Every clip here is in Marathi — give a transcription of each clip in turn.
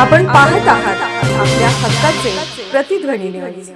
आपण पाहत आहात आपल्या हक्काचे प्रतिध्वनी न्यूज।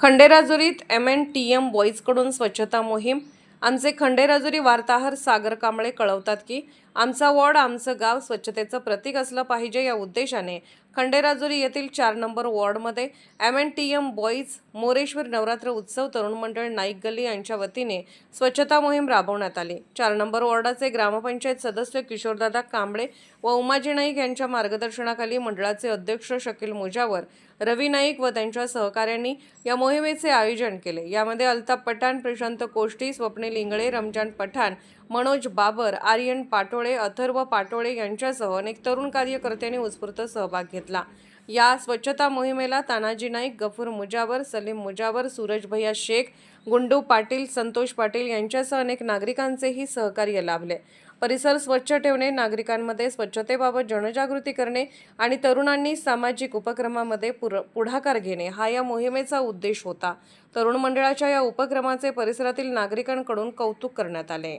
खंडेराजुरीत MNTM बॉईजकडून स्वच्छता मोहीम। आमचे खंडेराजुरी वार्ताहर सागर कांबळे कळवतात की आमचा वॉर्ड आमचं गाव स्वच्छतेचं प्रतीक असलं पाहिजे या उद्देशाने खंडेराजुरी येथील 4 नंबर वॉर्डमध्ये MNTM बॉईज मोरेश्वर नवरात्र उत्सव तरुण मंडळ नाईक गल्ली यांच्या वतीने स्वच्छता मोहीम राबवण्यात आली। 4 नंबर वॉर्डाचे ग्रामपंचायत सदस्य किशोरदादा कांबळे व उमाजी नाईक यांच्या मार्गदर्शनाखाली मंडळाचे अध्यक्ष शकील मुजावर, रवी नाईक व त्यांच्या सहकाऱ्यांनी या मोहिमेचे आयोजन केले। यामध्ये अल्ताफ पठाण, प्रशांत कोष्टी, स्वप्नील इंगळे, रमजान पठाण, मनोज बाबर, आर्यन पाटोळे, अथर्व पाटोळे यांच्यासह अनेक तरुण कार्यकर्त्यांनी उत्स्फूर्त सहभाग घेतला। या स्वच्छता मोहिमेला तानाजी नाईक, गफूर मुजावर, सलीम मुजावर, सूरज भैया शेख, गुंडू पाटील, संतोष पाटील यांच्यासह अनेक नागरिकांचेही सहकार्य लाभले। परिसर स्वच्छ ठेवणे, नागरिकांमध्ये स्वच्छतेबाबत जनजागृती करणे आणि तरुणांनी सामाजिक उपक्रमामध्ये पुढाकार घेणे हा या मोहिमेचा उद्देश होता। तरुण मंडळाच्या या उपक्रमाचे परिसरातील नागरिकांकडून कौतुक करण्यात आले।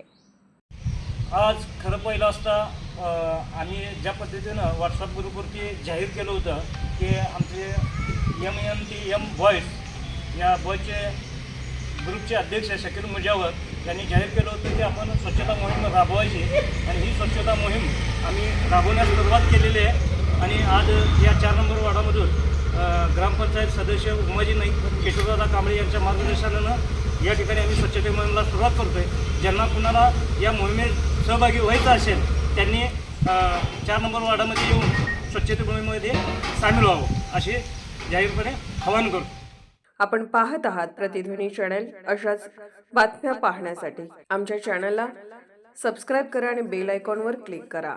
आज खरं पहिलं असता आम्ही ज्या पद्धतीनं व्हॉट्सअप ग्रुपवरती जाहीर केलं होतं की आमचे MNTM बॉईज या बॉयचे ग्रुपचे अध्यक्ष शकील मुजावर यांनी जाहीर केलं होतं की आपण स्वच्छता मोहीम राबवायची आणि ही स्वच्छता मोहीम आम्ही राबवण्यास सुरुवात केलेली आहे। आणि आज या 4 नंबर वॉर्डामधून ग्रामपंचायत सदस्य उमाजी नाईक, किशोरदादा कांबळे यांच्या मार्गदर्शनानं या ठिकाणी आम्ही स्वच्छता मोहिमेला सुरुवात करतो आहे। ज्यांना कुणाला या मोहिमेत सहभागी व्हायचं असेल त्यांनी 4 नंबर वॉर्डामध्ये येऊन स्वच्छता मोहिमेमध्ये सामील व्हावं असे जाहीरपणे आवाहन करतो। आपण पाहत आहात प्रतिध्वनी चॅनल। अशाच बातम्या पाहण्यासाठी आमच्या चॅनलला सबस्क्राइब करा आणि बेल आयकॉनवर क्लिक करा।